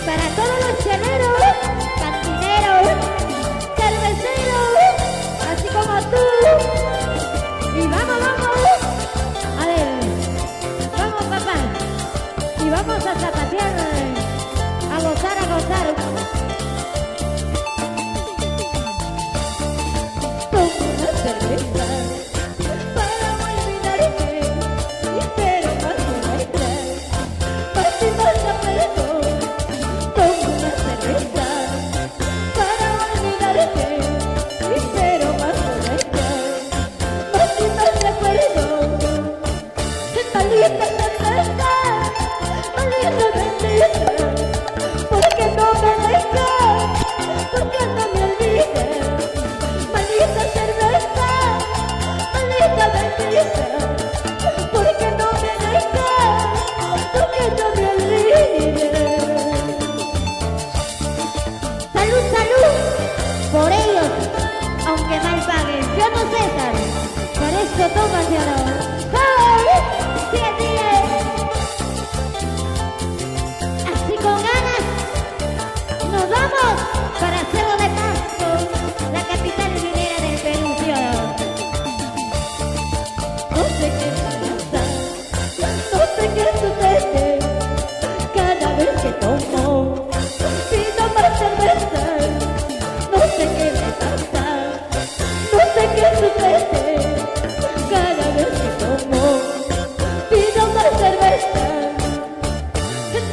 Para todos los cheleros, cantineros, cerveceros, así como tú. Y vamos, vamos. A ver, vamos papá. Y vamos a zapatear, a gozar, a gozar. Con una cerveza para olvidarte, y espero más una vez. Más y más la perdón. Porque no me dejas, porque no me olvides, maldita cerveza, maldita bendita, porque no me dejas, porque no me olvides. Salud, salud, por ellos, aunque mal paguen. Yo no sé, ¿sabes? Por eso toma, señor. ¡Hey! ¡Sigue, sigue! Nos vamos para Cerro de Pasco, la capital minera del Perú. No sé qué pasa, no sé qué sucede cada vez que tomo, pido más cerveza. No sé qué me pasa, no sé qué sucede cada vez que tomo, pido más cerveza.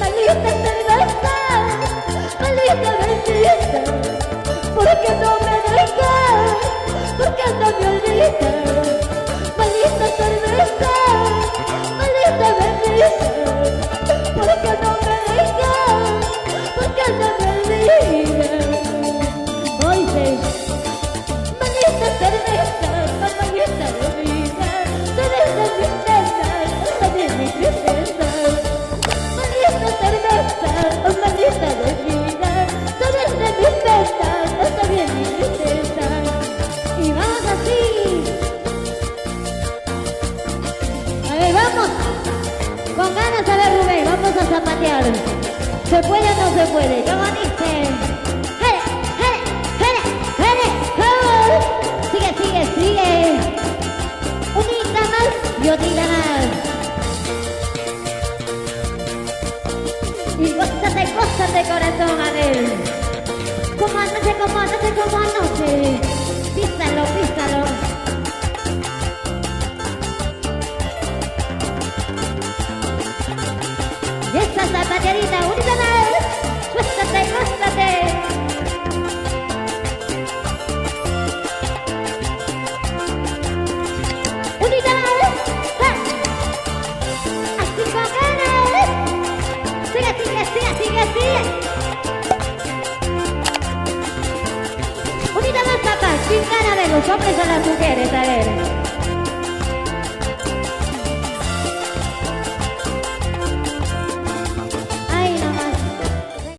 Maldita cerveza, maldita bendita, porque no me dejas, porque no me olvidas, maldita cerveza, maldita bendita, porque no me dejas, porque no me olvidas. Oye, maldita cerveza, maldita bendita, tú eres de mi tristeza, tú eres mi tristeza. Maldita cerveza, maldita bebida, todas de mis penas, está bien mi tristeza. Y vamos así. A ver, vamos. Con ganas, a ver, Rubén, vamos a zapatear. ¿Se puede o no se puede? ¿Cómo dice? ¡Jere, jere, jere, jere! Sigue, sigue, sigue. Unita más y otra más. Y gózate, gózate corazón, a ver. Como anoche, como anoche, como anoche. Písalo, písalo. Y esta zapaterita, unita más. Gózate, gózate. Unita más. Así con ganas. Sigue, sigue, sigue, sigue, sigue. Unida más, papá, sin ganas de los hombres a las mujeres, a ver.